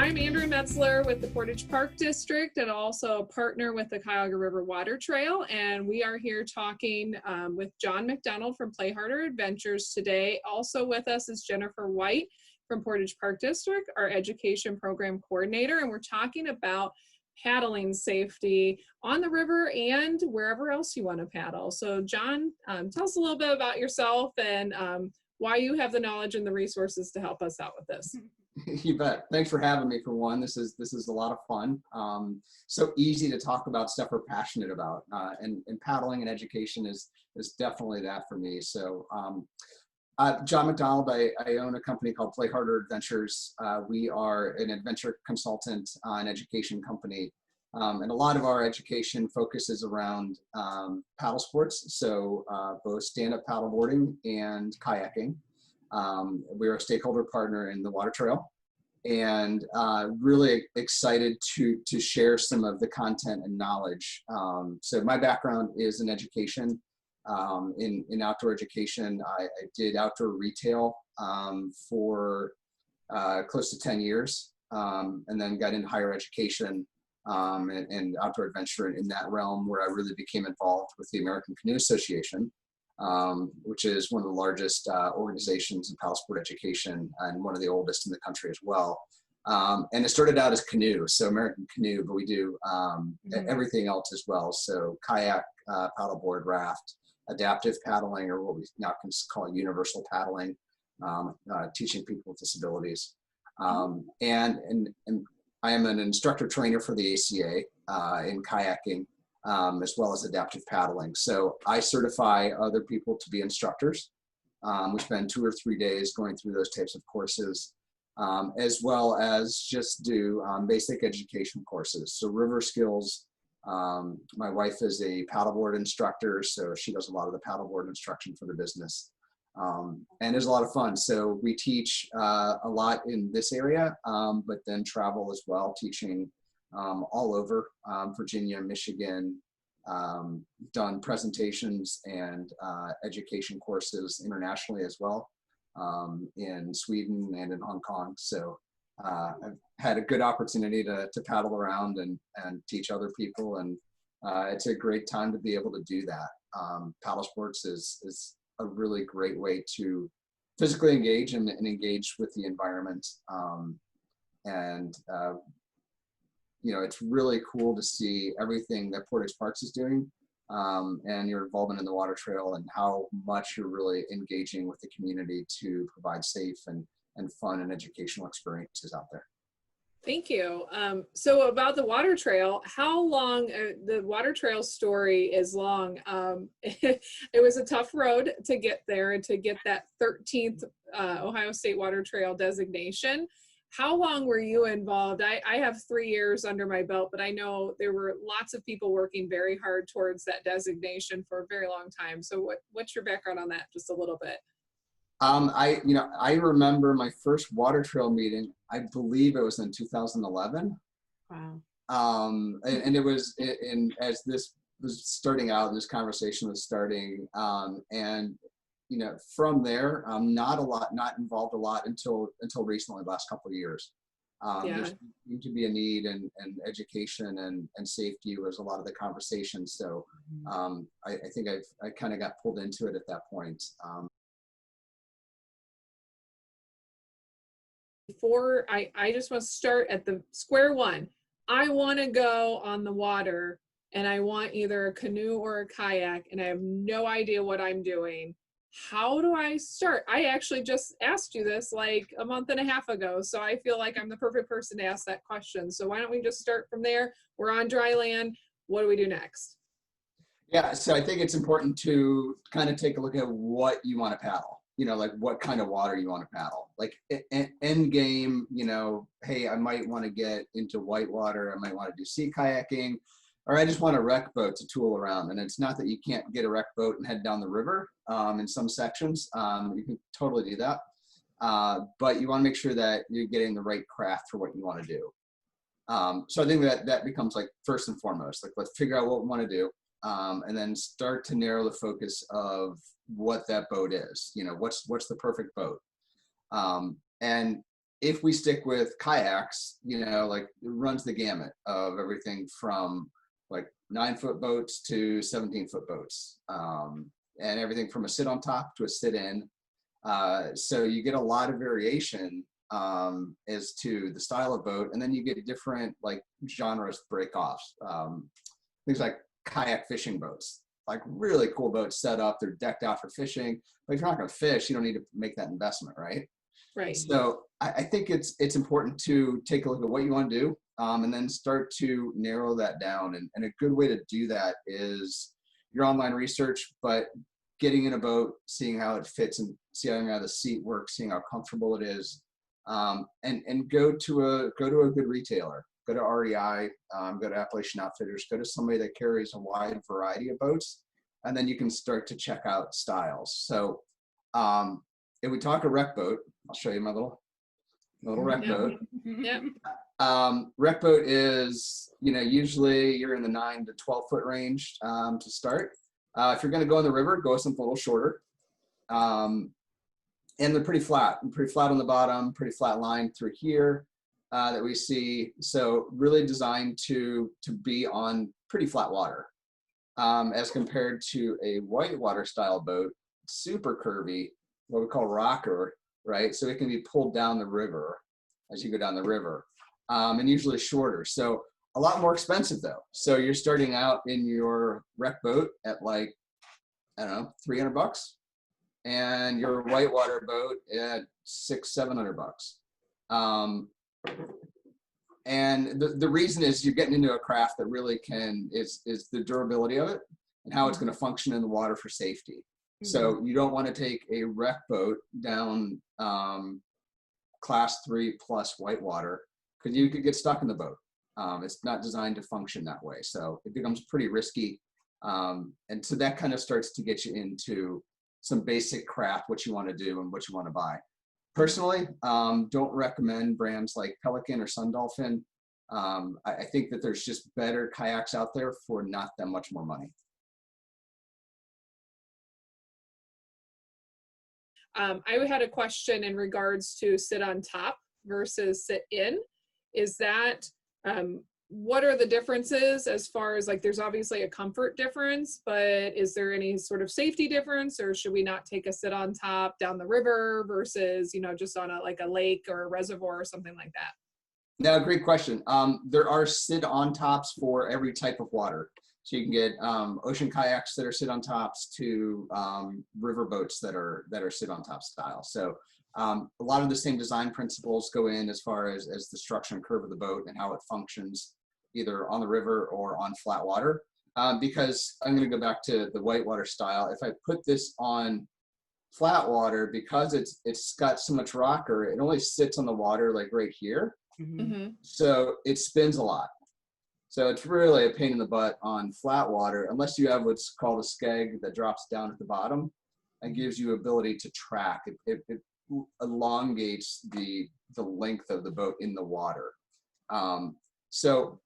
I'm Andrea Metzler with the Portage Park District and also a partner with the Cuyahoga River Water Trail. And we are here talking with John MacDonald from Play Harder Adventures today. Also with us is Jennifer White from Portage Park District, our education program coordinator. And we're talking about paddling safety on the river and wherever else you want to paddle. So John, tell us a little bit about yourself and why you have the knowledge and the resources to help us out with this. You bet. Thanks for having me for one. This is a lot of fun. So easy to talk about stuff we're passionate about, and paddling and education is definitely that for me. So John MacDonald, I own a company called Play Harder Adventures. We are an adventure consultant and education company. And a lot of our education focuses around paddle sports. So both stand-up paddleboarding and kayaking. We're a stakeholder partner in the Water Trail, and really excited to share some of the content and knowledge. So my background is in education, in outdoor education. I did outdoor retail for close to 10 years, and then got into higher education and outdoor adventure in that realm, where I really became involved with the American Canoe Association, which is one of the largest organizations in paddle sport education and one of the oldest in the country as well. And it started out as canoe, so American Canoe, but we do everything else as well. So kayak, paddleboard, raft, adaptive paddling, or what we now can call universal paddling, teaching people with disabilities. And I am an instructor trainer for the ACA in kayaking, as well as adaptive paddling. So I certify other people to be instructors. We spend 2 or 3 days going through those types of courses, as well as just do basic education courses. So river skills. My wife is a paddleboard instructor, so she does a lot of the paddleboard instruction for the business. And it's a lot of fun. So we teach a lot in this area, but then travel as well, teaching all over Virginia, Michigan, done presentations and education courses internationally as well, in Sweden and in Hong Kong. So I've had a good opportunity to paddle around and teach other people, and it's a great time to be able to do that. Paddle sports is a really great way to physically engage and engage with the environment. You know, it's really cool to see everything that Portage Parks is doing, and your involvement in the Water Trail, and how much you're really engaging with the community to provide safe and fun and educational experiences out there. Thank you. So about the Water Trail, how long, the Water Trail story is long. It was a tough road to get there and to get that 13th Ohio State Water Trail designation. How long were you involved? I have 3 years under my belt, but I know there were lots of people working very hard towards that designation for a very long time. So what's your background on that, just a little bit? I remember my first Water Trail meeting, I believe it was in 2011. Wow. And it was as this was starting out, this conversation was starting, and you know, from there, not involved a lot until recently, the last couple of years. There seemed to be a need, and education and safety was a lot of the conversation. So I think I kind of got pulled into it at that point. Before I just want to start at the square one. I want to go on the water, and I want either a canoe or a kayak, and I have no idea what I'm doing. How do I start? I actually just asked you this like a month and a half ago, so I feel like I'm the perfect person to ask that question. So why don't we just start from there? We're on dry land. What do we do next? Yeah, so I think it's important to kind of take a look at what you want to paddle. You know, like what kind of water you want to paddle. Like end game, you know, hey, I might want to get into whitewater. I might want to do sea kayaking, or I just want a rec boat to tool around. And it's not that you can't get a rec boat and head down the river in some sections. You can totally do that. But you want to make sure that you're getting the right craft for what you want to do. So I think that becomes like first and foremost, like let's figure out what we want to do. And then start to narrow the focus of what that boat is. You know, what's the perfect boat. And if we stick with kayaks, like it runs the gamut of everything from like 9-foot boats to 17-foot boats, and everything from a sit on top to a sit in. So you get a lot of variation as to the style of boat, and then you get different like genres break offs. Things like kayak fishing boats, like really cool boats set up, they're decked out for fishing. But if you're not going to fish, you don't need to make that investment, right? Right. So I think it's important to take a look at what you want to do, and then start to narrow that down. And a good way to do that is your online research, but getting in a boat, seeing how it fits and seeing how the seat works, seeing how comfortable it is, and go to a good retailer. Go to REI, go to Appalachian Outfitters, go to somebody that carries a wide variety of boats, and then you can start to check out styles. So if we talk a rec boat, I'll show you my little rec boat. Yep. Rec boat is, usually you're in the 9 to 12 foot range to start. If you're going to go in the river, go with something a little shorter. And they're pretty flat on the bottom, pretty flat line through here that we see. So really designed to be on pretty flat water, as compared to a whitewater style boat, super curvy, what we call rocker, right? So it can be pulled down the river as you go down the river, and usually shorter. So a lot more expensive though. So you're starting out in your rec boat at like, I don't know, $300, and your whitewater boat at $600-700. And the reason is you're getting into a craft that really is the durability of it and how it's going to function in the water for safety. So you don't want to take a rec boat down class 3 plus whitewater, because you could get stuck in the boat. It's not designed to function that way. So it becomes pretty risky. And so that kind of starts to get you into some basic craft, what you want to do and what you want to buy. Personally, don't recommend brands like Pelican or Sun Dolphin. I think that there's just better kayaks out there for not that much more money. I had a question in regards to sit on top versus sit in. Is that, what are the differences as far as, like, there's obviously a comfort difference, but is there any sort of safety difference, or should we not take a sit on top down the river versus, just on like a lake or a reservoir or something like that? No, great question. There are sit on tops for every type of water. So you can get ocean kayaks that are sit on tops to river boats that are sit on top style. So a lot of the same design principles go in as far as the structure and curve of the boat and how it functions either on the river or on flat water. Because I'm going to go back to the whitewater style. If I put this on flat water, because it's got so much rocker, it only sits on the water like right here. Mm-hmm. So it spins a lot. So it's really a pain in the butt on flat water, unless you have what's called a skeg that drops down at the bottom and gives you ability to track. It elongates the length of the boat in the water. So,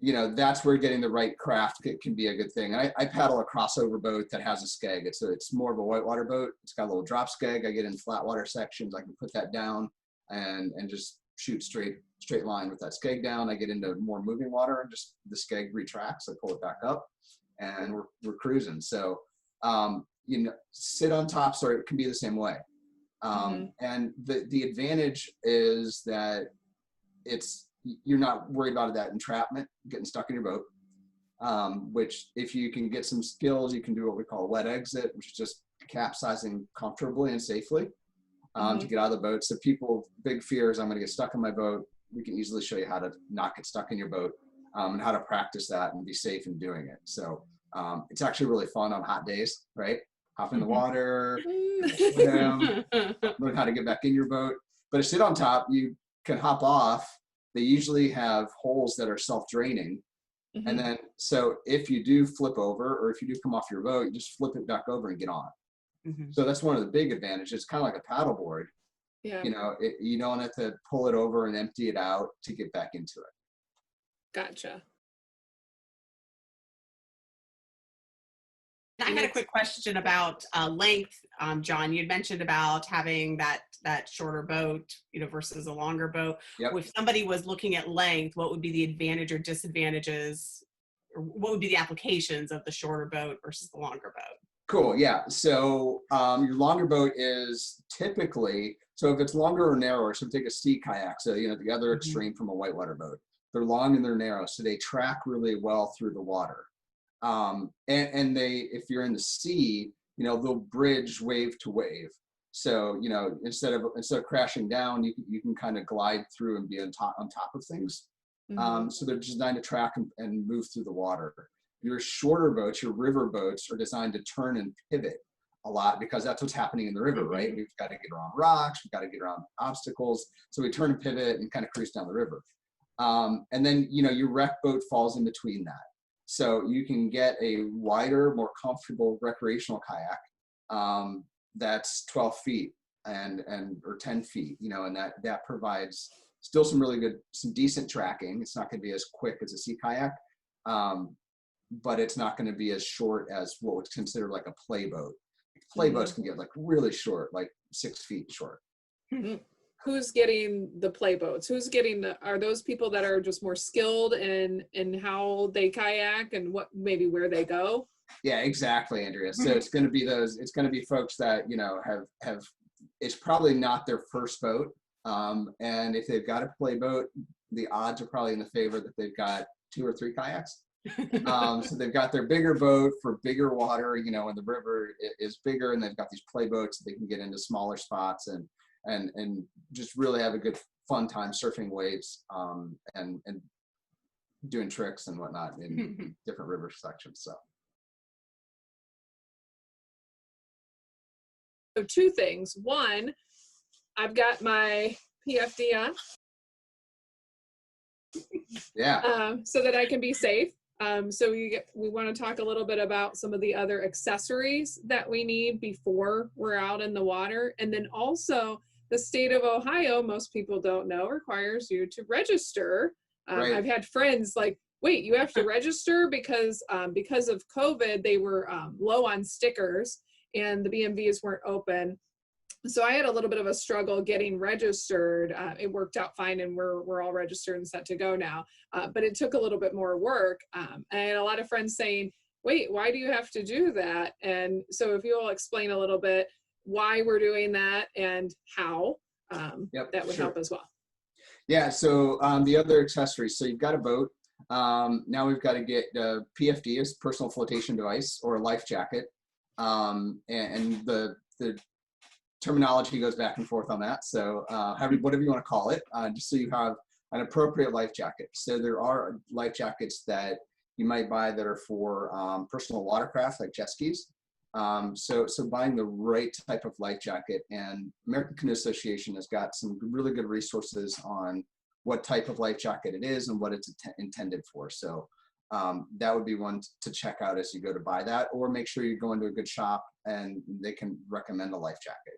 that's where getting the right craft can be a good thing. And I paddle a crossover boat that has a skeg. It's more of a whitewater boat. It's got a little drop skeg. I get in flat water sections. I can put that down and just shoot straight line with that skeg down. I get into more moving water and just the skeg retracts. I pull it back up and we're cruising. So, sit on tops or it can be the same way. And the advantage is that you're not worried about that entrapment, getting stuck in your boat, which if you can get some skills, you can do what we call a wet exit, which is just capsizing comfortably and safely to get out of the boat. So big fears, I'm going to get stuck in my boat. We can easily show you how to not get stuck in your boat and how to practice that and be safe in doing it. So it's actually really fun on hot days, right? Hop in the water, swim, learn how to get back in your boat. But a sit on top, you can hop off. They usually have holes that are self-draining. And then, so if you do flip over or if you do come off your boat, you just flip it back over and get on. So that's one of the big advantages. It's kind of like a paddleboard. Yeah. You don't have to pull it over and empty it out to get back into it. Gotcha. I had a quick question about length. John, you'd mentioned about having that shorter boat, versus a longer boat. Yep. If somebody was looking at length, what would be the advantage or disadvantages, or what would be the applications of the shorter boat versus the longer boat? Cool. Yeah. So your longer boat is typically, so if it's longer or narrower, so take a sea kayak. So, the other extreme from a whitewater boat, they're long and they're narrow. So they track really well through the water. And they, if you're in the sea, they'll bridge wave to wave. So, instead of crashing down, you can kind of glide through and be on top of things. So they're designed to track and move through the water. Your shorter boats, your river boats, are designed to turn and pivot a lot because that's what's happening in the river, right? We've got to get around rocks, we've got to get around obstacles. So we turn and pivot and kind of cruise down the river. And then, your wreck boat falls in between that. So you can get a wider, more comfortable recreational kayak that's 12 feet or 10 feet, and that provides still some decent tracking. It's not going to be as quick as a sea kayak, but it's not going to be as short as what was considered like a play boat. Play boats can get like really short, like 6 feet short. Who's getting the play boats? Are those people that are just more skilled in how they kayak and where they go? Yeah, exactly, Andrea. So it's going to be folks that, have, it's probably not their first boat. And if they've got a play boat, the odds are probably in the favor that they've got 2 or 3 kayaks. So they've got their bigger boat for bigger water, when the river is bigger, and they've got these play boats that they can get into smaller spots and just really have a good fun time surfing waves and doing tricks and whatnot in different river sections. So 2 things. One, I've got my PFD on. Yeah. So that I can be safe. So we want to talk a little bit about some of the other accessories that we need before we're out in the water. And then also the state of Ohio, most people don't know, requires you to register. Right. I've had friends like, wait, you have to register because of COVID, they were low on stickers and the BMVs weren't open. So I had a little bit of a struggle getting registered. It worked out fine, and we're all registered and set to go now. But it took a little bit more work. And I had a lot of friends saying, wait, why do you have to do that? And so if you'll explain a little bit why we're doing that and how, that would help as well. Yeah, so the other accessories. So you've got a boat. Now we've got to get PFD, is personal flotation device, or a life jacket. And the terminology goes back and forth on that. So whatever you want to call it, just so you have an appropriate life jacket. So there are life jackets that you might buy that are for personal watercraft, like jet skis. So buying the right type of life jacket, and American Canoe Association has got some really good resources on what type of life jacket it is and what it's intended for. So that would be one to check out as you go to buy that, or make sure you go into a good shop and they can recommend a life jacket.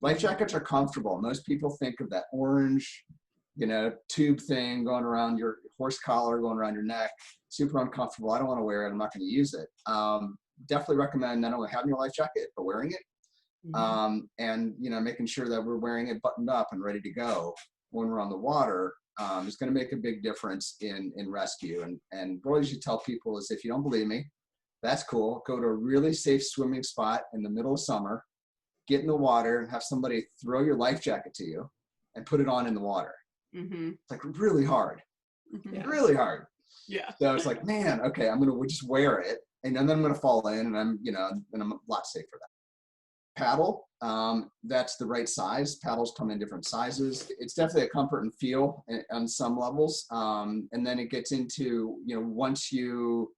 Life jackets are comfortable. Most people think of that orange, tube thing going around your horse collar, going around your neck, super uncomfortable. I don't want to wear it. I'm not going to use it. Definitely recommend not only having your life jacket, but wearing it. And, making sure that we're wearing it buttoned up and ready to go when we're on the water is going to make a big difference in rescue. And what I usually tell people is, if you don't believe me, that's cool. Go to a really safe swimming spot in the middle of summer, get in the water and have somebody throw your life jacket to you and put it on in the water. It's like really hard, really hard. Yeah. So it's like, man, okay, we'll just wear it, and then I'm going to fall in, and I'm a lot safer that. Paddle, that's the right size. Paddles come in different sizes. It's definitely a comfort and feel on some levels. And then it gets into, once you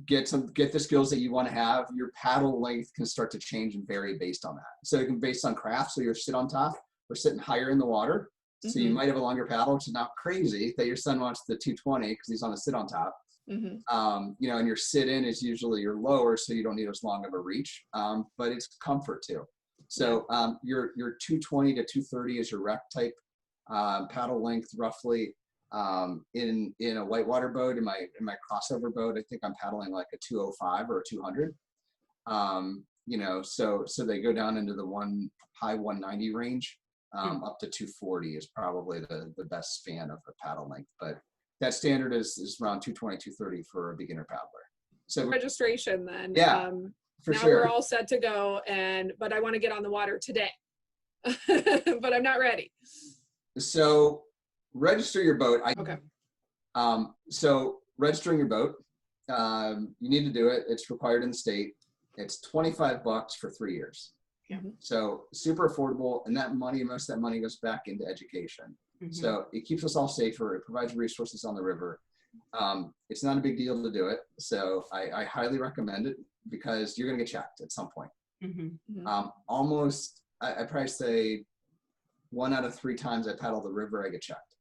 get the skills that you want to have, your paddle length can start to change and vary based on that. So it can based on craft. So you're sit on top or sitting higher in the water. So you might have a longer paddle, which is not crazy that your son wants the 220 because he's on a sit on top. And your sit in is usually your lower, so you don't need as long of a reach, but it's comfort too. So your 220 to 230 is your rec type paddle length roughly. In a whitewater boat, in my crossover boat, I think I'm paddling like a 205 or a 200. So they go down into the high 190 range. Up to 240 is probably the best span of a paddle length, but that standard is around 220, 230 for a beginner paddler. So Registration then. Yeah, for now sure. We're all set to go, but I want to get on the water today, but I'm not ready. So register your boat. Okay. So registering your boat, you need to do it. It's required in the state. It's $25 for 3 years. Yeah. So super affordable, and most of that money goes back into education. So it keeps us all safer. It provides resources on the river. It's not a big deal to do it. So I highly recommend it because you're going to get checked at some point. I'd probably say 1 out of 3 times I paddle the river, I get checked.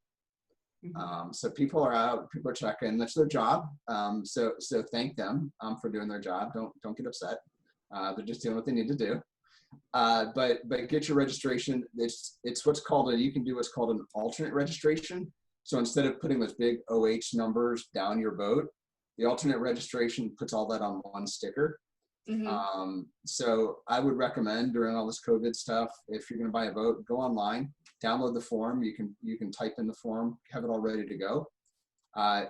So people are out, people are checking. That's their job. So thank them for doing their job. Don't get upset. They're just doing what they need to do. But get your registration. It's what's called you can do what's called an alternate registration. So instead of putting those big OH numbers down your boat, the alternate registration puts all that on one sticker. So I would recommend during all this COVID stuff, if you're going to buy a boat, go online, download the form. You can type in the form, have it all ready to go.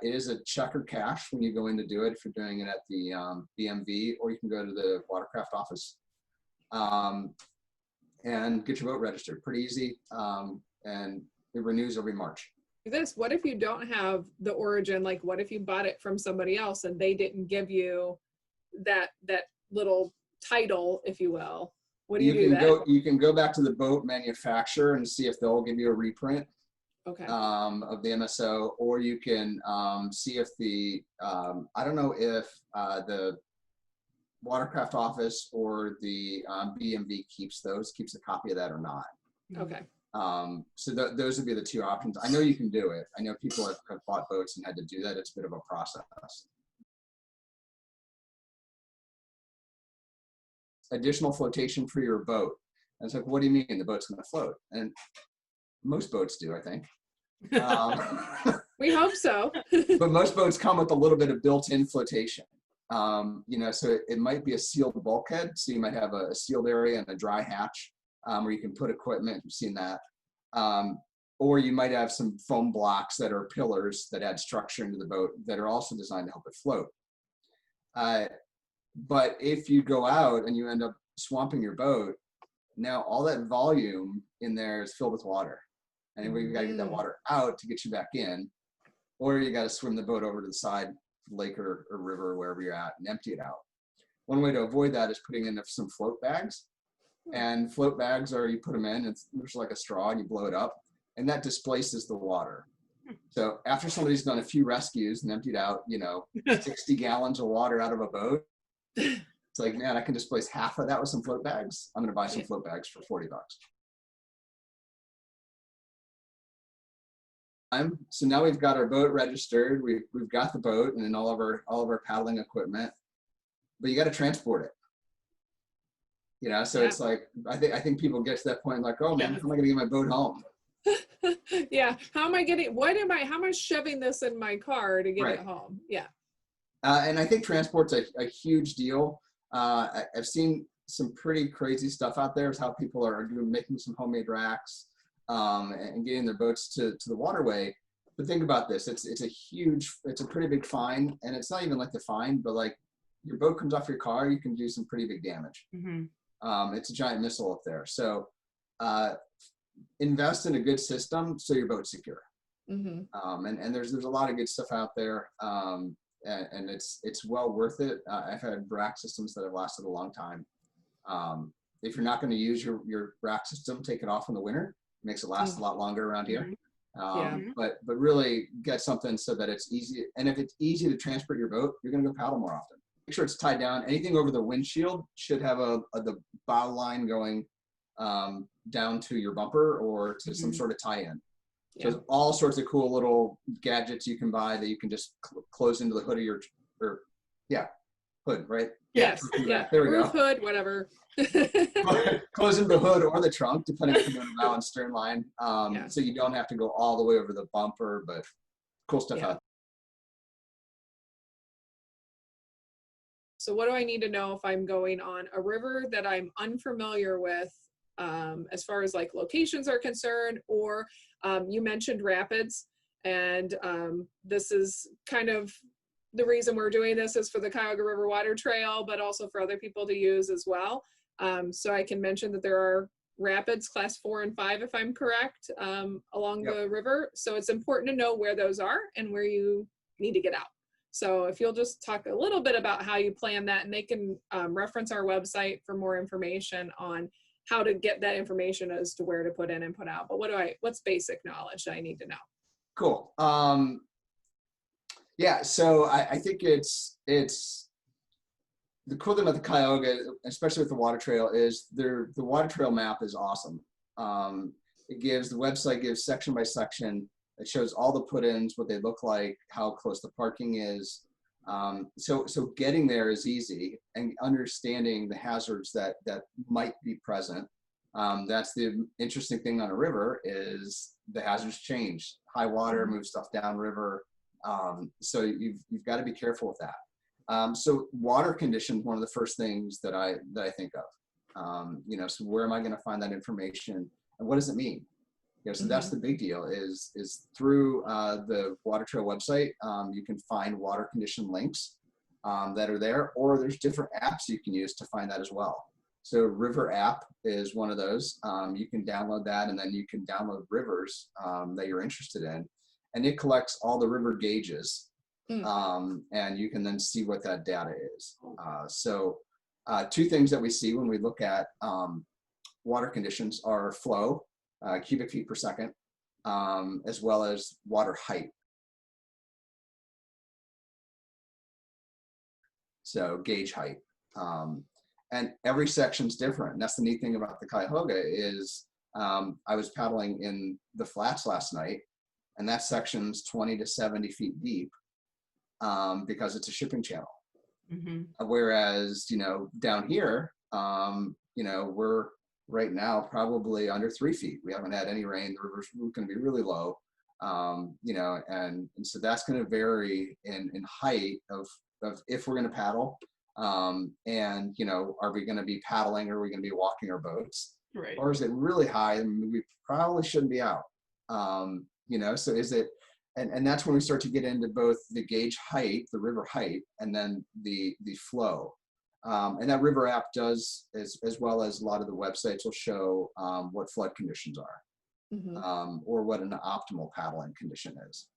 It is a check or cash when you go in to do it, if you're doing it at the BMV, or you can go to the watercraft office and get your boat registered. Pretty easy, and it renews every March. What if you don't have the origin? Like, what if you bought it from somebody else and they didn't give you that little title, if you will? What do you do then? You can go back to the boat manufacturer and see if they'll give you a reprint. Okay. Of the MSO, or you can see if I don't know if the watercraft office or the BMV keeps a copy of that or not. Okay. So those would be the 2 options. I know you can do it. I know people have bought boats and had to do that. It's a bit of a process. Additional flotation for your boat. And it's like, what do you mean the boat's going to float? And most boats do, I think. We hope so. But most boats come with a little bit of built-in flotation. So it might be a sealed bulkhead. So you might have a sealed area and a dry hatch where you can put equipment. You've seen that. Or you might have some foam blocks that are pillars that add structure into the boat that are also designed to help it float. But if you go out and you end up swamping your boat, now all that volume in there is filled with water. And we've got to get that water out to get you back in, or you got to swim the boat over to the side, lake or river, or wherever you're at, and empty it out. One way to avoid that is putting in some float bags. And float bags you put them in, there's like a straw, and you blow it up, and that displaces the water. So after somebody's done a few rescues and emptied out, 60 gallons of water out of a boat, it's like, man, I can displace half of that with some float bags. I'm going to buy some float bags for $40. So now we've got our boat registered. We've got the boat and then all of our paddling equipment, but you got to transport it. So it's like, I think people get to that point like, oh man, how am I going to get my boat home? Yeah. How am I shoving this in my car to get it home? Yeah. And I think transport's a huge deal. I've seen some pretty crazy stuff out there is how people are making some homemade racks. And getting their boats to the waterway. But think about this, it's a pretty big fine, and it's not even like the fine, but like your boat comes off your car, you can do some pretty big damage. It's a giant missile up there. So invest in a good system so your boat's secure. And there's a lot of good stuff out there, and it's well worth it. I've had rack systems that have lasted a long time. If you're not going to use your rack system, take it off in the winter. Makes it last a lot longer around here. But really get something so that it's easy. And if it's easy to transport your boat, you're going to go paddle more often. Make sure it's tied down. Anything over the windshield should have the bow line going down to your bumper or to some sort of tie-in. So there's all sorts of cool little gadgets you can buy that you can just close into the hood of your hood, right? Yes. Yeah. There we go. Hood, whatever. Close into the hood or the trunk, depending if you're doing the bow and stern line. So you don't have to go all the way over the bumper, but cool stuff Yeah. out. So what do I need to know if I'm going on a river that I'm unfamiliar with, as far as like locations are concerned? Or you mentioned rapids, and this is kind of the reason we're doing this is for the Cuyahoga River Water Trail, but also for other people to use as well. So I can mention that there are rapids class 4 and 5, if I'm correct, along Yep. the river. So it's important to know where those are and where you need to get out. So if you'll just talk a little bit about how you plan that, and they can reference our website for more information on how to get that information as to where to put in and put out. But what's basic knowledge that I need to know? Cool. Yeah, so I think it's the cool thing about the Cuyahoga, especially with the water trail, is the water trail map is awesome. The website gives section by section. It shows all the put-ins, what they look like, how close the parking is. So getting there is easy, and understanding the hazards that might be present. That's the interesting thing on a river, is the hazards change. High water moves stuff downriver. So you've got to be careful with that. So water conditions, one of the first things that I think of. So where am I going to find that information, and what does it mean? So that's the big deal, is through the Water Trail website. You can find water condition links that are there, or there's different apps you can use to find that as well. So River app is one of those. You can download that, and then you can download rivers that you're interested in, and it collects all the river gauges, and you can then see what that data is. So two things that we see when we look at water conditions are flow, cubic feet per second, as well as water height. So gauge height. And every section's different. And that's the neat thing about the Cuyahoga is I was paddling in the flats last night, and that section's 20 to 70 feet deep because it's a shipping channel. Whereas, down here, we're right now probably under 3 feet. We haven't had any rain. The river's going to be really low. And so that's going to vary in height of if we're going to paddle. And are we going to be paddling, or are we going to be walking our boats? Right. Or is it really high and we probably shouldn't be out? So is it, and that's when we start to get into both the gauge height, the river height, and then the flow. And that river app does, as well as a lot of the websites will show what flood conditions are, or what an optimal paddling condition is.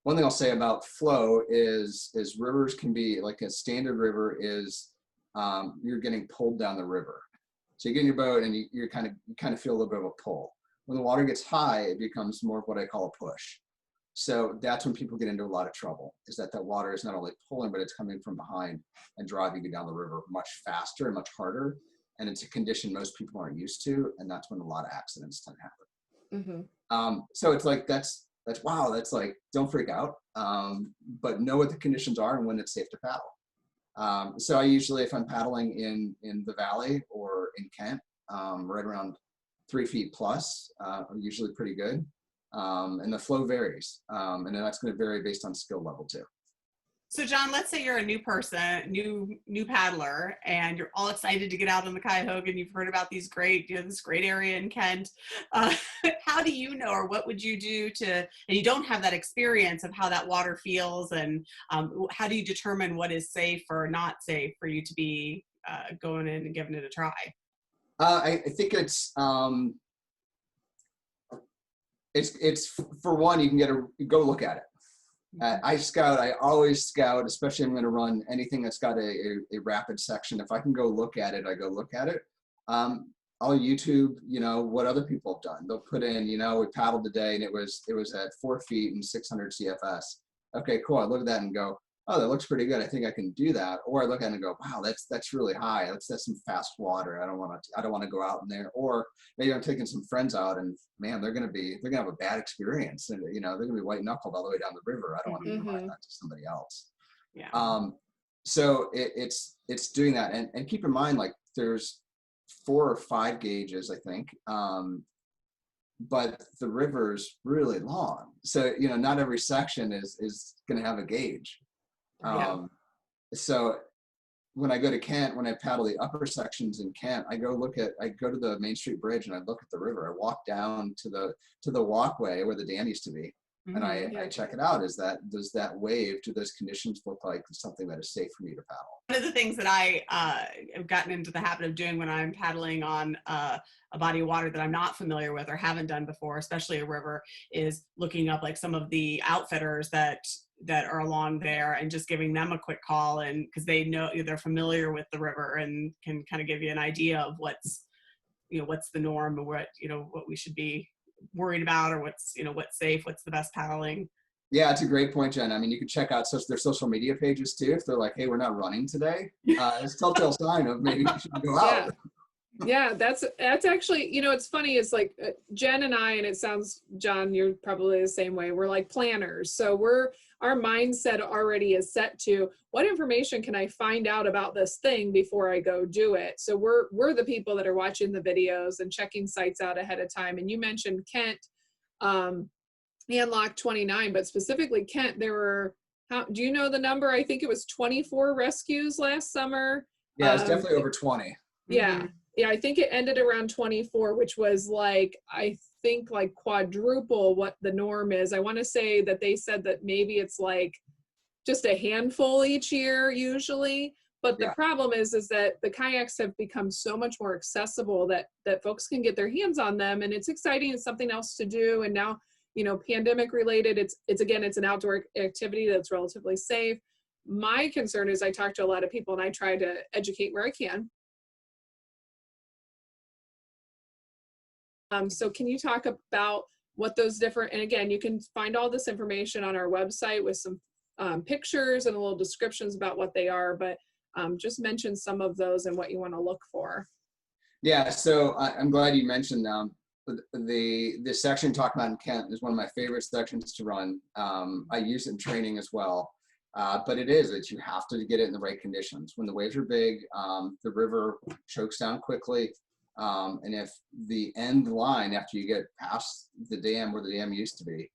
One thing I'll say about flow is rivers can be, like a standard river is you're getting pulled down the river. So you get in your boat and you kind of feel a little bit of a pull. When the water gets high, it becomes more of what I call a push. So that's when people get into a lot of trouble, is that water is not only pulling, but it's coming from behind and driving you down the river much faster and much harder. And it's a condition most people aren't used to, and that's when a lot of accidents tend to happen. So it's like, that's like, don't freak out, but know what the conditions are and when it's safe to paddle. So I usually, if I'm paddling in the valley or in Kent, right around 3 feet plus, I'm usually pretty good. And the flow varies, and then that's going to vary based on skill level too. So John, let's say you're a new person, new paddler, and you're all excited to get out on the Cuyahoga, and you've heard about this great area in Kent. How do you know, or what would you do and you don't have that experience of how that water feels, and how do you determine what is safe or not safe for you to be going in and giving it a try? I think it's for one, you can go look at it. I always scout, especially I'm going to run anything that's got a rapid section. If I can go look at it, I go look at it. I'll YouTube, what other people have done. They'll put in, we paddled today and it was at 4 feet and 600 CFS. Okay, cool. I look at that and go, oh, that looks pretty good. I think I can do that. Or I look at it and go, wow, that's really high. That's some fast water. I don't want to go out in there. Or maybe I'm taking some friends out and man, they're gonna have a bad experience, and they're gonna be white knuckled all the way down the river. I don't want to provide that to somebody else. Yeah. So it's doing that, and keep in mind, like, there's 4 or 5 gauges, I think, but the river's really long. So, not every section is going to have a gauge. Yeah. So when I go to Kent, when I paddle the upper sections in Kent, I go to the Main Street Bridge and I look at the river. I walk down to the walkway where the dam used to be. And I check it out. Does that wave, do those conditions look like something that is safe for me to paddle? One of the things that I have gotten into the habit of doing when I'm paddling on a body of water that I'm not familiar with or haven't done before, especially a river, is looking up like some of the outfitters that are along there and just giving them a quick call, and because they're familiar with the river and can kind of give you an idea of what's the norm or what we should be worried about, or what's safe, what's the best paddling. Yeah, it's a great point, Jen. I mean, you can check out their social media pages too. If they're like, hey, we're not running today, it's a telltale sign of maybe you should go out. Yeah, that's actually, it's funny. It's like Jen and I, and it sounds, John, you're probably the same way. We're like planners. So our mindset already is set to what information can I find out about this thing before I go do it. So we're the people that are watching the videos and checking sites out ahead of time. And you mentioned Kent, and Lock 29, but specifically Kent, there were, do you know the number? I think it was 24 rescues last summer. Yeah, it's definitely over 20. Yeah. Mm-hmm. Yeah, I think it ended around 24, which was like quadruple what the norm is. I want to say that they said that maybe it's like just a handful each year usually. But the problem is that the kayaks have become so much more accessible that folks can get their hands on them, and it's exciting. It's something else to do. And now, pandemic related, it's an outdoor activity that's relatively safe. My concern is I talk to a lot of people and I try to educate where I can. So can you talk about what those different, and again, you can find all this information on our website with some pictures and a little descriptions about what they are, but just mention some of those and what you want to look for. Yeah, so I'm glad you mentioned the section talking about in Kent is one of my favorite sections to run. I use it in training as well, but you have to get it in the right conditions. When the waves are big, the river chokes down quickly. And if the end line, after you get past the dam where the dam used to be,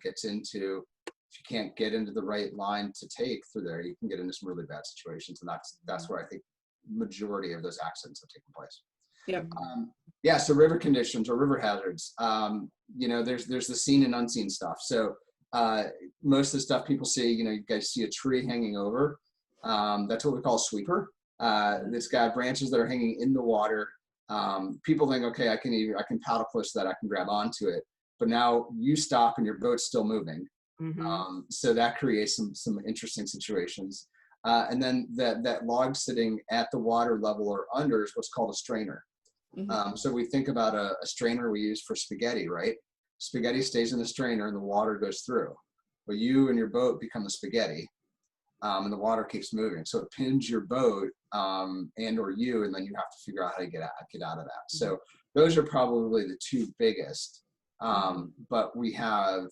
gets into, if you can't get into the right line to take through there, you can get into some really bad situations. And that's where I think majority of those accidents have taken place. Yep. So river conditions or river hazards, there's the seen and unseen stuff. So most of the stuff people see, you guys see a tree hanging over. That's what we call a sweeper. It's got branches that are hanging in the water. People think, okay, I can paddle close to that, I can grab onto it, but now you stop and your boat's still moving. Mm-hmm. So that creates some interesting situations. And then that log sitting at the water level or under is what's called a strainer. Mm-hmm. So we think about a strainer we use for spaghetti, right? Spaghetti stays in the strainer and the water goes through. Well, you and your boat become the spaghetti. And the water keeps moving, so it pins your boat and or you, and then you have to figure out how to get out of that. So those are probably the two biggest. But we have,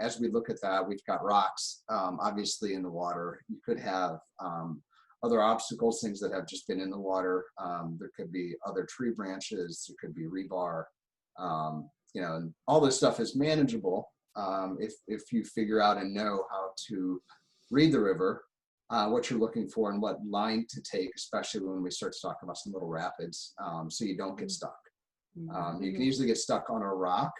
as we look at that, we've got rocks, obviously in the water. You could have other obstacles, things that have just been in the water. There could be other tree branches. There could be rebar. And all this stuff is manageable if you figure out and know how to read the river, what you're looking for and what line to take, especially when we start to talk about some little rapids, so you don't get stuck. You can easily get stuck on a rock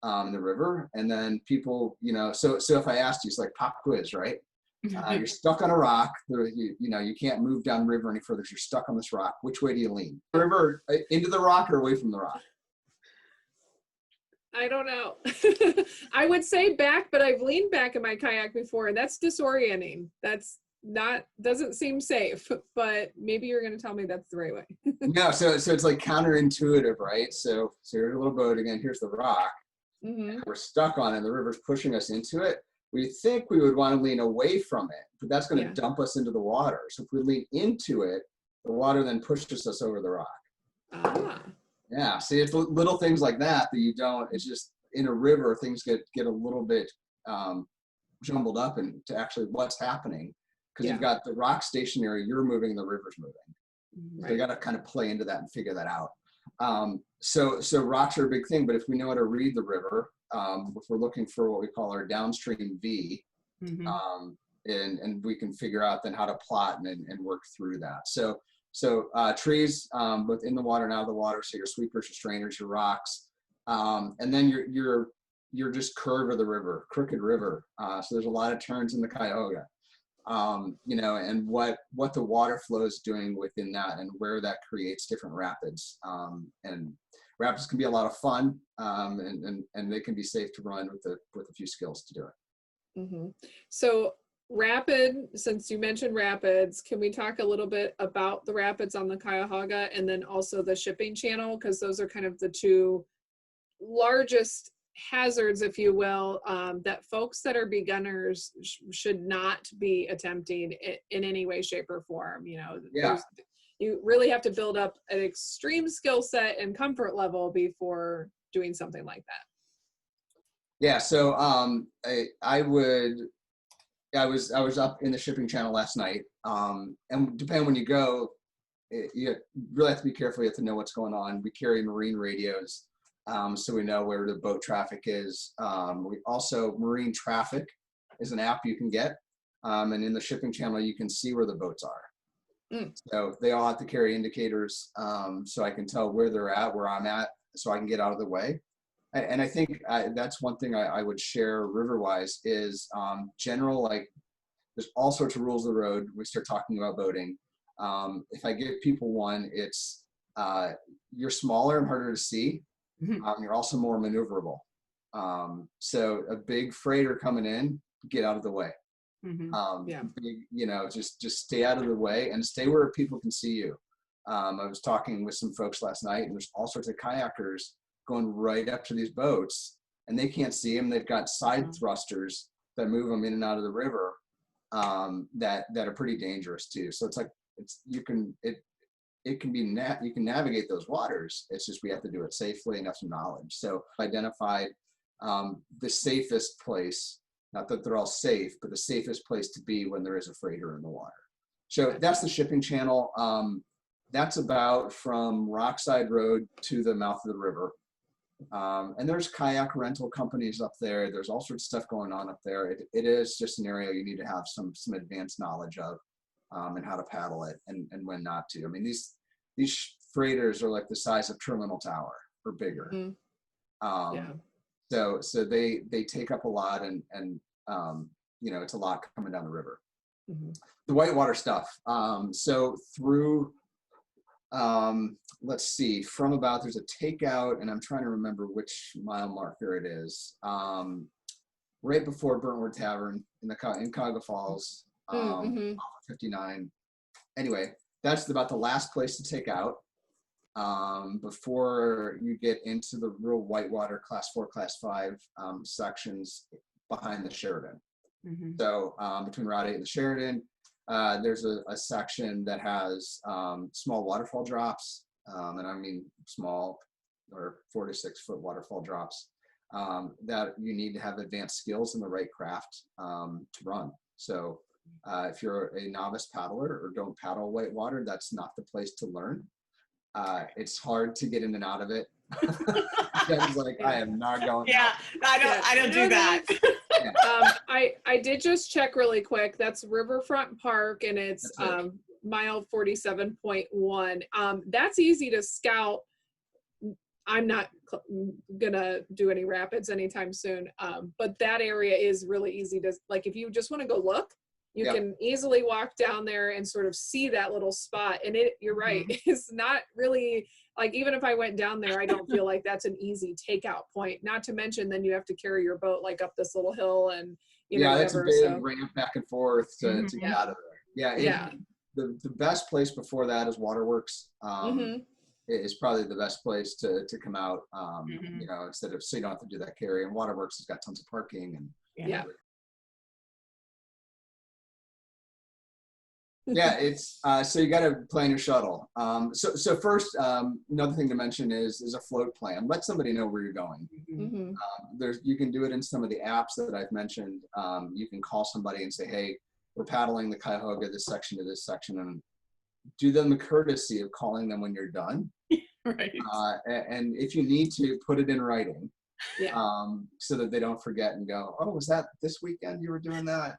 in the river, and then people, so if I asked you, it's like pop quiz, right? You're stuck on a rock. You can't move down the river any further. You're stuck on this rock. Which way do you lean? River into the rock or away from the rock? I don't know. I would say back, but I've leaned back in my kayak before, and that's disorienting. Doesn't seem safe, but maybe you're going to tell me that's the right way. No, so it's like counterintuitive, right? So here's a little boat again. Here's the rock. Mm-hmm. We're stuck on it. The river's pushing us into it. We think we would want to lean away from it, but that's going to dump us into the water. So if we lean into it, the water then pushes us over the rock. Ah. Yeah, see, it's little things like that you don't. It's just in a river, things get a little bit jumbled up into actually what's happening, because you've got the rock stationary, you're moving, the river's moving. Right. So you got to kind of play into that and figure that out. So rocks are a big thing, but if we know how to read the river, if we're looking for what we call our downstream V, and we can figure out then how to plot and work through that. So trees, both in the water and out of the water. So your sweepers, your strainers, your rocks, and then your just curve of the river, crooked river. So there's a lot of turns in the Cuyahoga, and what the water flow is doing within that, and where that creates different rapids. And rapids can be a lot of fun, and they can be safe to run with a few skills to do it. So since you mentioned rapids, can we talk a little bit about the rapids on the Cuyahoga and then also the shipping channel? Because those are kind of the two largest hazards, if you will, that folks that are beginners should not be attempting in any way, shape, or form. You really have to build up an extreme skill set and comfort level before doing something like that. Yeah, so I was up in the shipping channel last night, and depending when you go, you really have to be careful. You have to know what's going on. We carry marine radios, so we know where the boat traffic is. We also, Marine Traffic is an app you can get, and in the shipping channel you can see where the boats are. So they all have to carry indicators, so I can tell where they're at, where I'm at, so I can get out of the way. And I think that's one thing I would share river-wise is general, like there's all sorts of rules of the road. We start talking about boating. If I give people one, it's you're smaller and harder to see. You're also more maneuverable. So a big freighter coming in, get out of the way. Just stay out of the way and stay where people can see you. I was talking with some folks last night, and there's all sorts of kayakers going right up to these boats, and they can't see them. They've got side thrusters that move them in and out of the river, that are pretty dangerous too. So it's like you can navigate those waters. It's just we have to do it safely and have some knowledge. So identified the safest place. Not that they're all safe, but the safest place to be when there is a freighter in the water. So that's the shipping channel. That's about from Rockside Road to the mouth of the river. And there's kayak rental companies up there. There's all sorts of stuff going on up there. It is just an area you need to have some advanced knowledge of, and how to paddle it and when not to. I mean, these freighters are like the size of Terminal Tower or bigger. So they take up a lot, and it's a lot coming down the river. The whitewater stuff. So through, let's see, from about, there's a takeout, and I'm trying to remember which mile marker it is. Right before Burntwood Tavern in Cuyahoga Falls, off of 59. Anyway, that's about the last place to take out before you get into the real whitewater Class 4, Class 5 sections behind the Sheridan. So between Route 8 and the Sheridan, there's a section that has small waterfall drops, and I mean small, or 4 to 6 foot waterfall drops, that you need to have advanced skills and the right craft to run. So if you're a novice paddler or don't paddle whitewater, that's not the place to learn. It's hard to get in and out of it. Jen's like, I am not going. Yeah, I don't do that. I did just check really quick. That's Riverfront Park, and it's mile 47.1. That's easy to scout. I'm not gonna do any rapids anytime soon, but that area is really easy to, like, if you just want to go look, you can easily walk down there and sort of see that little spot. And you're right, it's not really, like, even if I went down there, I don't feel like that's an easy takeout point. Not to mention, then you have to carry your boat like up this little hill, and that's a big ramp back and forth to get out of there. The best place before that is Waterworks. Is probably the best place to come out. Instead of, so you don't have to do that carry. And Waterworks has got tons of parking and it's so you got to plan your shuttle. So first, another thing to mention is a float plan. Let somebody know where you're going. You can do it in some of the apps that I've mentioned. You can call somebody and say, hey, we're paddling the Cuyahoga, this section to this section, and do them the courtesy of calling them when you're done. Right. And if you need to, put it in writing. Yeah. So that they don't forget and go, oh, was that this weekend you were doing that?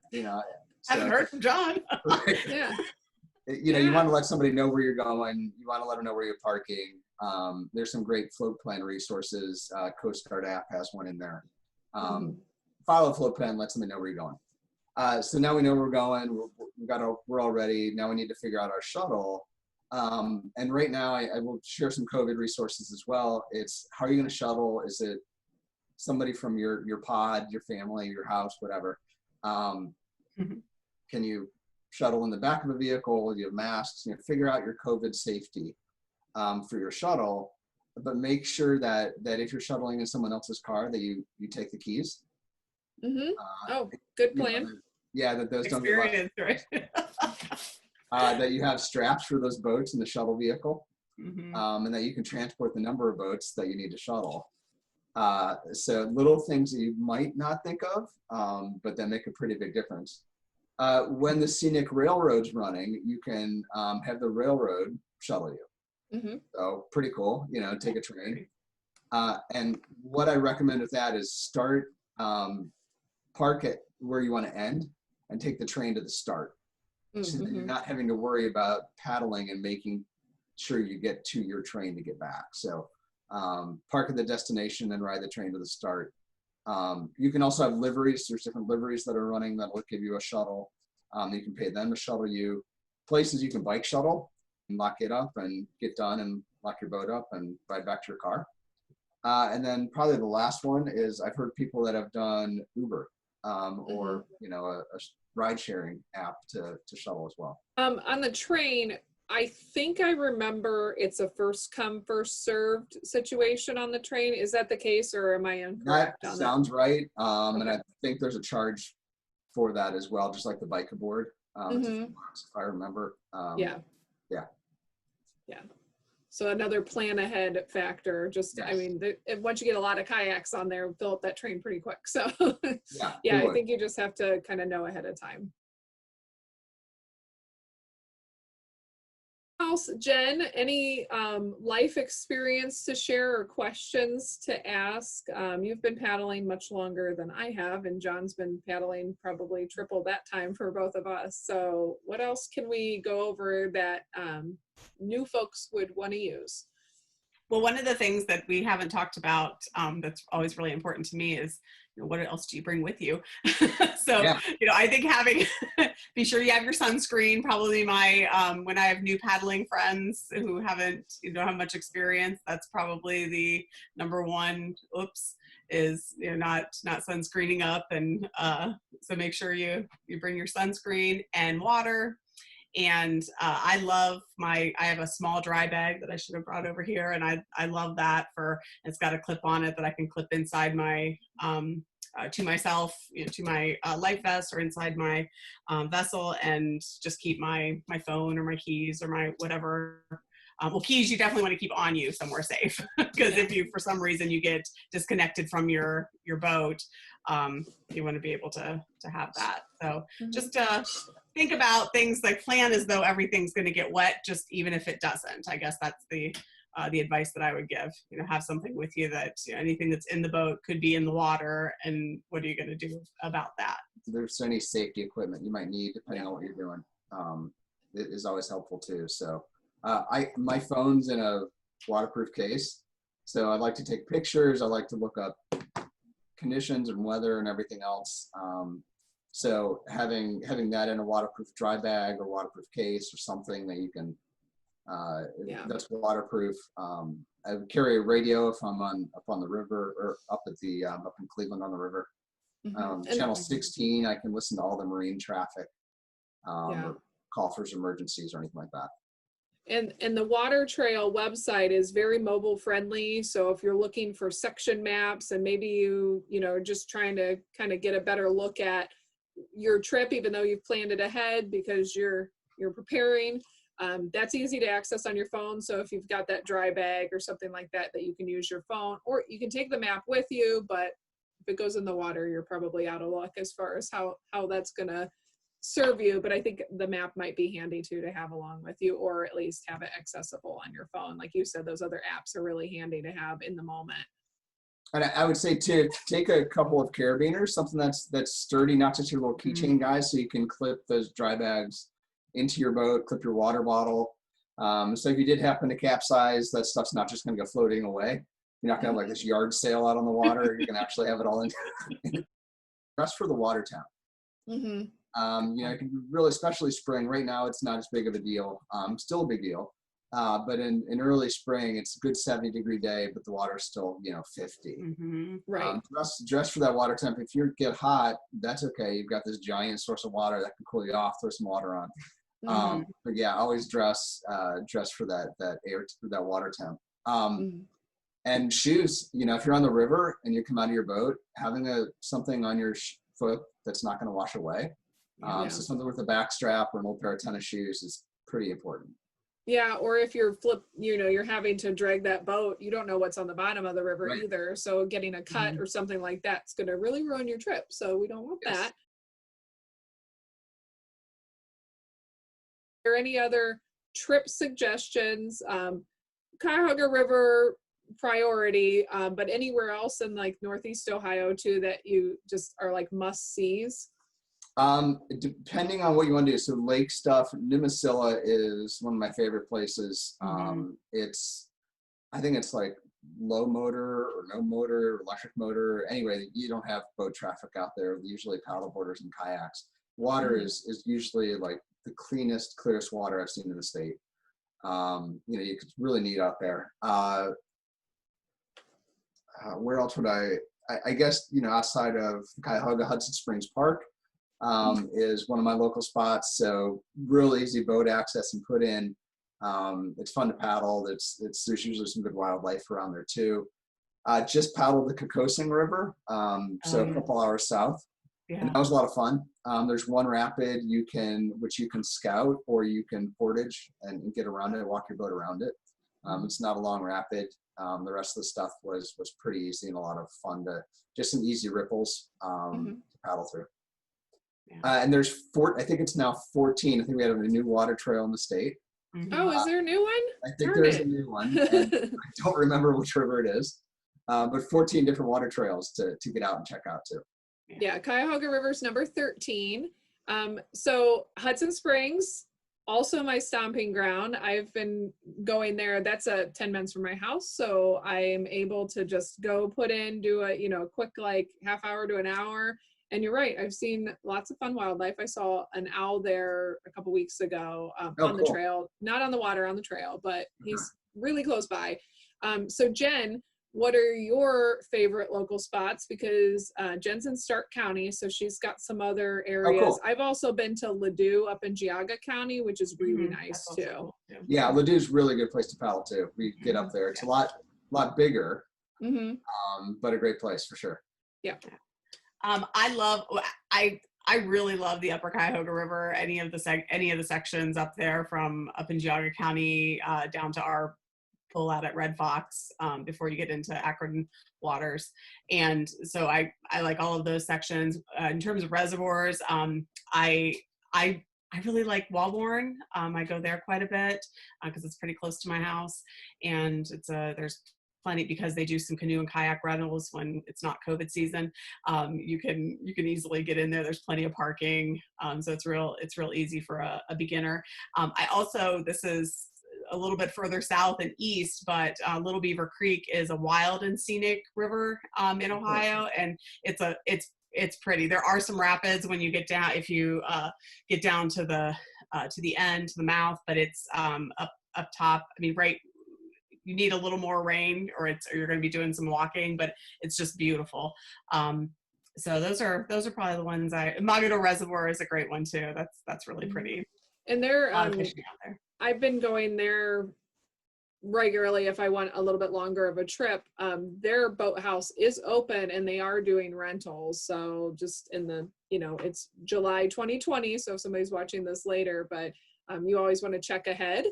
Haven't heard from John. Right. Yeah. You want to let somebody know where you're going. You want to let them know where you're parking. There's some great float plan resources. Coast Guard app has one in there. Follow a float plan, let somebody know where you're going. So now we know where we're going. We're all ready. Now we need to figure out our shuttle. And right now I will share some COVID resources as well. It's how are you going to shuttle? Is it somebody from your pod, your family, your house, whatever? Can you shuttle in the back of a vehicle? Do you have masks? Figure out your COVID safety for your shuttle, but make sure that if you're shuttling in someone else's car, that you take the keys. Oh, good plan. That those don't get lost. Right? That you have straps for those boats in the shuttle vehicle, and that you can transport the number of boats that you need to shuttle. So little things that you might not think of, but that make a pretty big difference. When the scenic railroad's running, you can have the railroad shuttle you. So pretty cool, take a train. And what I recommend with that is start, park it where you want to end and take the train to the start. So that you're not having to worry about paddling and making sure you get to your train to get back. So park at the destination and ride the train to the start. You can also have liveries. There's different liveries that are running that will give you a shuttle. You can pay them to shuttle you. Places you can bike shuttle and lock it up and get done and lock your boat up and ride back to your car. And then probably the last one is I've heard people that have done Uber or a ride sharing app to shuttle as well. On the train, I think I remember it's a first come, first served situation on the train. Is that the case, or am I incorrect? That sounds right. And I think there's a charge for that as well, just like the bike aboard. If I remember. Yeah. So another plan ahead factor. Just, yes. I mean, once you get a lot of kayaks on there, fill up that train pretty quick. So yeah, I think you just have to kind of know ahead of time. Else, Jen, any life experience to share or questions to ask? You've been paddling much longer than I have, and John's been paddling probably triple that time for both of us. So what else can we go over that new folks would want to use? Well, one of the things that we haven't talked about that's always really important to me is, what else do you bring with you? So, I think be sure you have your sunscreen. Probably when I have new paddling friends who don't have much experience, that's probably the number one, is not sunscreening up. And so make sure you bring your sunscreen and water. And I have a small dry bag that I should have brought over here. And I love that it's got a clip on it that I can clip inside my, to myself, to my life vest or inside my vessel, and just keep my phone or my keys or my whatever. Keys you definitely want to keep on you somewhere safe, because if you, for some reason, you get disconnected from your boat, you want to be able to have that. So just think about things, like plan as though everything's going to get wet, just even if it doesn't. I guess that's the advice that I would give. Have something with you that anything that's in the boat could be in the water, and what are you going to do about that? If there's any safety equipment you might need, depending on what you're doing, it is always helpful too. So my phone's in a waterproof case, so I like to take pictures. I like to look up conditions and weather and everything else. So having that in a waterproof dry bag or waterproof case or something that you can that's waterproof. I would carry a radio if I'm up on the river, or up in Cleveland on the river. Channel 16, I can listen to all the marine traffic, or call for emergencies or anything like that. And the Water Trail website is very mobile friendly. So if you're looking for section maps, and maybe you just trying to kind of get a better look at your trip, even though you've planned it ahead because you're preparing, that's easy to access on your phone. So if you've got that dry bag or something like that you can use your phone, or you can take the map with you, but if it goes in the water, you're probably out of luck as far as how that's gonna serve you, but I think the map might be handy too to have along with you, or at least have it accessible on your phone. Like you said, those other apps are really handy to have in the moment. And I would say to take a couple of carabiners, something that's sturdy, not just your little keychain guys, so you can clip those dry bags into your boat, clip your water bottle. So if you did happen to capsize, that stuff's not just going to go floating away. You're not going to have like this yard sale out on the water. You're going to actually have it all in. Dress for the water temp. You know, it can be really, especially spring. Right now, it's not as big of a deal. Still a big deal. But in early spring, it's a good 70-degree day, but the water's still, you know, 50. Right. Dress for that water temp. If you get hot, that's okay. You've got this giant source of water that can cool you off. Throw some water on. But yeah, always dress for that water temp. And shoes. You know, if you're on the river and you come out of your boat, having something on your foot that's not going to wash away. So something with a back strap or an old pair of tennis shoes is pretty important. Yeah, or if you're you're having to drag that boat, you don't know what's on the bottom of the river either. So getting a cut or something like that's going to really ruin your trip. So we don't want that. Are there any other trip suggestions? Cuyahoga River priority, but anywhere else in like Northeast Ohio too that you just are like must sees? Depending on what you want to do. So lake stuff, Nimisila is one of my favorite places. I think it's like low motor or no motor, electric motor. Anyway, you don't have boat traffic out there. Usually paddleboarders and kayaks. Water is usually like the cleanest, clearest water I've seen in the state. You know, it's really neat out there. Where else would I guess, you know, outside of Cuyahoga, Hudson Springs Park is one of my local spots. So real easy boat access and put in. It's fun to paddle. There's usually some good wildlife around there too. Just paddled the Kokosing River, so a couple hours south. And that was a lot of fun. There's one rapid which you can scout, or you can portage and get around it, walk your boat around it. It's not a long rapid. The rest of the stuff was pretty easy and a lot of fun just some easy ripples to paddle through. And there's I think it's now 14. I think we have a new water trail in the state. Oh, is there a new one? I think there is a new one. And I don't remember which river it is. But 14 different water trails to get out and check out too. Yeah, Cuyahoga River's number 13. So Hudson Springs, also my stomping ground. I've been going there. That's 10 minutes from my house. So I am able to just go do a quick like half hour to an hour. And you're right. I've seen lots of fun wildlife. I saw an owl there a couple weeks ago on the trail, not on the water, on the trail, but he's really close by. So Jen, what are your favorite local spots? Because Jen's in Stark County, so she's got some other areas. I've also been to Ladue up in Cuyahoga County, which is really nice too. Cool. Yeah, Ladue's really a good place to paddle too. We get up there. It's a lot bigger, but a great place for sure. Yeah. I really love the Upper Cuyahoga River. Any of the sections up there from up in Cuyahoga County down to our pull out at Red Fox before you get into Akron waters. And so I like all of those sections. In terms of reservoirs, I really like Walborn. I go there quite a bit because it's pretty close to my house, and there's plenty, because they do some canoe and kayak rentals when it's not COVID season. You can easily get in there. There's plenty of parking, so it's real easy for a beginner. This is a little bit further south and east, but Little Beaver Creek is a wild and scenic river in Ohio, and it's pretty. There are some rapids when you get down, if you get down to the end, to the mouth, but it's up top. I mean, you need a little more rain, or you're going to be doing some walking, but it's just beautiful. So those are probably the ones. Mcdonald Reservoir is a great one too. That's really pretty. And they're a lot of fishing out there. I've been going there regularly if I want a little bit longer of a trip. Their boathouse is open and they are doing rentals. So just it's July 2020. So if somebody's watching this later, but you always want to check ahead,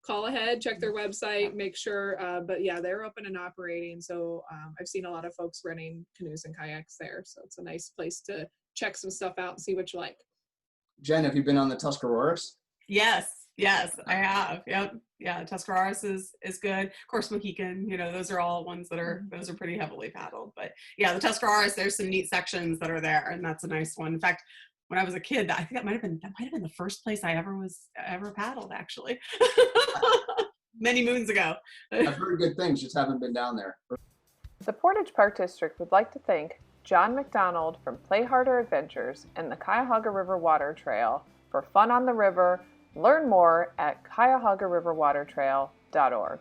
call ahead, check their website, make sure. But yeah, they're open and operating. So I've seen a lot of folks renting canoes and kayaks there. So it's a nice place to check some stuff out and see what you like. Jen, have you been on the Tuscaroras? Yes, I have. Yep. Yeah, Tuscarawas is good. Of course, Mohican, those are all ones those are pretty heavily paddled. But yeah, the Tuscarawas, there's some neat sections that are there, and that's a nice one. In fact, when I was a kid, I think that might have been the first place I ever paddled, actually. Many moons ago. I've heard good things, just haven't been down there. The Portage Park District would like to thank John MacDonald from Play Harder Adventures and the Cuyahoga River Water Trail for fun on the river. Learn more at cuyahoga riverwatertrail.org.